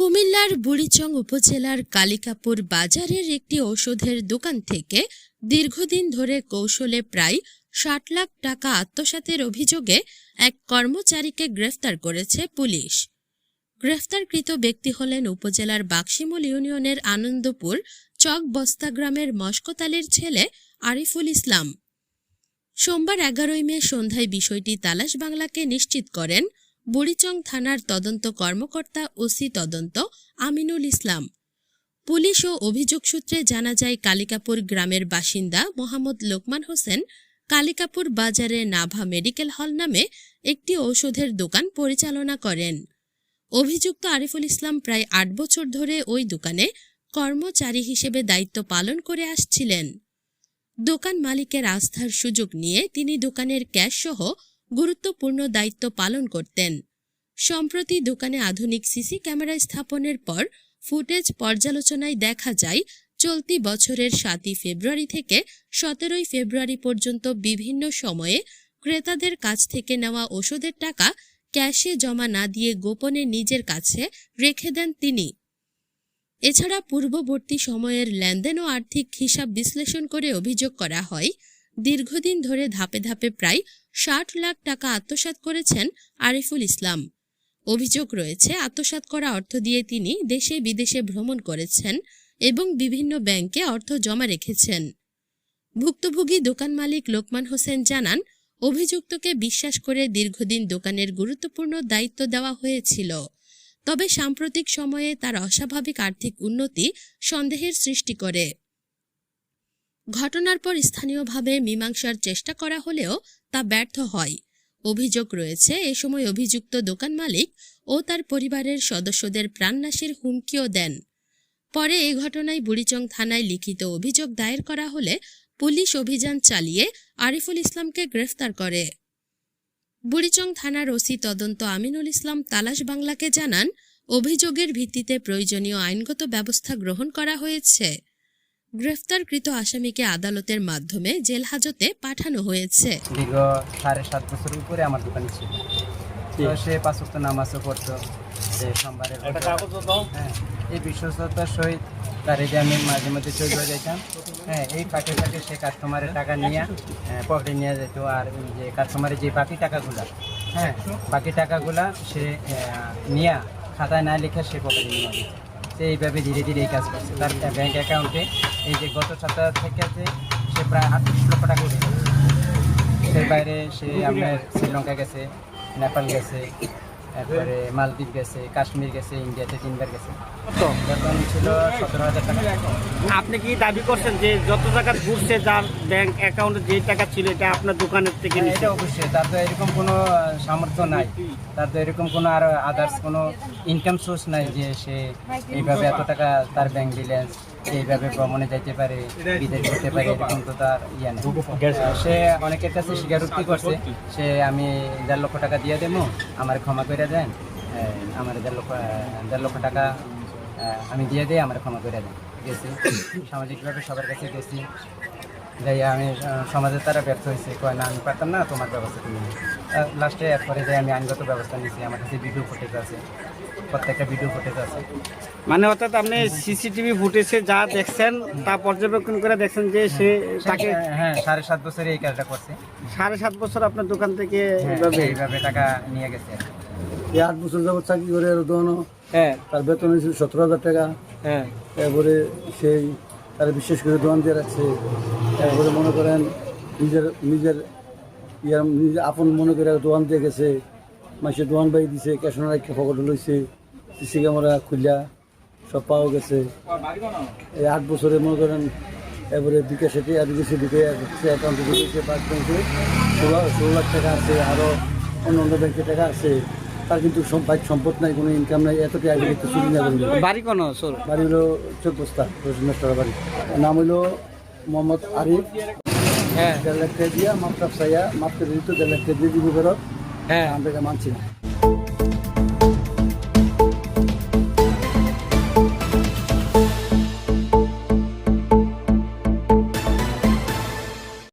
কুমিল্লার বুড়িচং উপজেলার কালিকাপুর বাজারের একটি ঔষধের দোকান থেকে দীর্ঘদিন ধরে কৌশলে প্রায় ৬০ লাখ টাকা আত্মসাতের অভিযোগে এক কর্মচারীকে গ্রেফতার করেছে পুলিশ। গ্রেফতারকৃত ব্যক্তি হলেন উপজেলার বাক্সিমুল ইউনিয়নের আনন্দপুর চকবস্তা গ্রামের মশকতালের ছেলে আরিফুল ইসলাম। সোমবার ১১ মে সন্ধ্যায় বিষয়টি তালাশ বাংলাকে নিশ্চিত করেন বুড়িচং থানার তদন্ত কর্মকর্তা ওসি তদন্ত আমিনুল ইসলাম। পুলিশ ও অভিযোগ সূত্রে জানা যায়, কালিকাপুর গ্রামের বাসিন্দা মোহাম্মদ লোকমান হোসেন কালিকাপুর বাজারে নাভা মেডিকেল হল নামে একটি ঔষধের দোকান পরিচালনা করেন। অভিযুক্ত আরিফুল ইসলাম প্রায় ৮ বছর ধরে ওই দোকানে কর্মচারী হিসেবে দায়িত্ব পালন করে আসছিলেন। দোকান মালিকের আস্থার সুযোগ নিয়ে তিনি দোকানের ক্যাশ সহ গুরুত্বপূর্ণ দায়িত্ব পালন করতেন। সম্প্রতি দোকানে আধুনিক সিসি ক্যামেরা স্থাপনের পর ফুটেজ পর্যালোচনায় দেখা যায়, চলতি বছরের ৭ই ফেব্রুয়ারি থেকে ১৭ই ফেব্রুয়ারি পর্যন্ত বিভিন্ন সময়ে ক্রেতাদের কাছ থেকে নেওয়া ওষুধের টাকা ক্যাশে জমা না দিয়ে গোপনে নিজের কাছে রেখে দেন তিনি। এছাড়া পূর্ববর্তী সময়ের লেনদেন ও আর্থিক হিসাব বিশ্লেষণ করে অভিযোগ করা হয়, দীর্ঘদিন ধরে ধাপে ধাপে প্রায় ৬০ লাখ টাকা আত্মসাৎ করেছেন আরিফুল ইসলাম। অভিযোগ রয়েছে, আত্মসাৎ করা অর্থ দিয়ে তিনি দেশে বিদেশে ভ্রমণ করেছেন এবং বিভিন্ন ব্যাংকে অর্থ জমা রেখেছেন। ভুক্তভোগী দোকান মালিক লোকমান হোসেন জানান, অভিযুক্তকে বিশ্বাস করে দীর্ঘদিন দোকানের গুরুত্বপূর্ণ দায়িত্ব দেওয়া হয়েছিল। তবে সাম্প্রতিক সময়ে তার অস্বাভাবিক আর্থিক উন্নতি সন্দেহের সৃষ্টি করে। ঘটনার পর স্থানীয়ভাবে মীমাংসার চেষ্টা করা হলেও তা ব্যর্থ হয়। অভিযোগ রয়েছে, এ সময় অভিযুক্ত দোকান মালিক ও তার পরিবারের সদস্যদের প্রাণনাশের হুমকিও দেন। পরে এই ঘটনায় বুড়িচং থানায় লিখিত অভিযোগ দায়ের করা হলে পুলিশ অভিযান চালিয়ে আরিফুল ইসলামকে গ্রেফতার করে। বুড়িচং থানার ওসি তদন্ত আমিনুল ইসলাম তালাশ বাংলাকে জানান, অভিযোগের ভিত্তিতে প্রয়োজনীয় আইনগত ব্যবস্থা গ্রহণ করা হয়েছে। গ্রেফতারকৃত আসামিকে আদালতের মাধ্যমে জেল হাজতে পাঠানো হয়েছে। দীর্ঘ ৭.৫ বছর উপরে আমার দোকানে ছিল। সে ৫ ওয়াক্ত নামাজও পড়তো। সে সোমবারের এই বিশ্বস্ততার সহিত তার যে আমি মাঝে মধ্যে চলে যাইতাম। এই ফাঁকে ফাঁকে সে কাস্টমারের টাকা নিয়ে পকেটে নিয়ে যেত। আর যে কাস্টমারের যে বাকি টাকাগুলা সে নিয়ে খাতায় না লিখে সে পকেটে নিয়ে দিত। সে এইভাবে ধীরে ধীরে এই কাজ করছে। তার ব্যাংক অ্যাকাউন্টে এই যে গত সপ্তাহ থেকে সে প্রায় ৩৮ লক্ষ টাকা উঠেছে। সেই বাইরে সে আপনার শ্রীলঙ্কা গেছে, নেপাল গেছে, তারপরে মালদ্বীপ গেছে, কাশ্মীর গেছে, ইন্ডিয়াতে 3বার গেছে। বেতন ছিল ১৭,০০০ টাকা। আপনি কি দাবি করছেন যে যত টাকা ঘুরছে, যার ব্যাংক অ্যাকাউন্টে যে টাকা ছিল, এটা আপনার দোকানের থেকে? এটা অবশ্যই। তার তো এরকম কোনো সামর্থ্য নাই, তার তো এরকম কোনো আর আদার্স কোনো ইনকাম সোর্স নাই যে সে এইভাবে এত টাকা তার ব্যাংক ব্যালেন্স এইভাবে ভ্রমণে যাইতে পারে, বিদেশ যেতে পারে, এরকম তো তার ইয়ে নেই। সে অনেকের কাছে স্বীকারোক্তি করছে, সে আমি ১.৫ লক্ষ টাকা দিয়ে দেবো, আমার ক্ষমা করে দেন, আমার ১.৫ লক্ষ টাকা আমি দিয়ে দিই, আমার ক্ষমা করে দেন। গেছি সামাজিকভাবে সবার কাছে গেছি, যাই আমি সমাজের তারা ব্যর্থ হয়েছে, কয় না আমি পারতাম না, তোমার ব্যবস্থা তুমি। লাস্টে এরপরে যাই আমি আইনগত ব্যবস্থা নিয়েছি। আমার কাছে ভিডিও ফুটেজ আছে, প্রত্যেকটা ভিডিও ফুটেজ আছে। মানে অর্থাৎ আপনি সিসিটিভি ফুটেজে যা দেখছেন তা পর্যবেক্ষণ করে দেখছেন যে সে তাকে ৭.৫ বছরে এই কাজটা করছে। ৭.৫ বছর আপনার দোকান থেকে এইভাবে টাকা নিয়ে গেছে। ৮ বছর যাবত চাকরি করে দোকানও, তার বেতন হয়েছিল ১৭,০০০ টাকা। তারপরে সেই তারা বিশেষ করে দোকান দিয়ে রাখছে। তারপরে মনে করেন নিজের আপন মনে করে দোকান দিয়ে গেছে, মাসে দোকান বাই দিছে, ক্যাশনার একটা পকেটে লইছে, সিসি ক্যামেরা খুললা সব পাওয়া গেছে। এই ৮ বছরে মনে করেন এবারে বিকাশে ঢুকে অ্যাকাউন্টে ঢুকেছে ৫ ব্যাংকে ১৬ লাখ টাকা আছে, আরও অন্য অন্য ব্যাংকে টাকা আছে। তার কিন্তু সম্পদ নাই, কোনো ইনকাম নাই, এত টাকা একটু চুরি না করবে। বাড়ি কোনো বাড়ি হলো চকবস্তা, রোজমেস্টার বাড়ি। নাম হইল মোহাম্মদ আরিফ। ১.৫ লাখ টাকা দিয়া মাপটা চাইয়া মাপটা দিত, ১.৫ লাখ টাকা দিয়ে দিব ফেরত। আমরা মানছি না।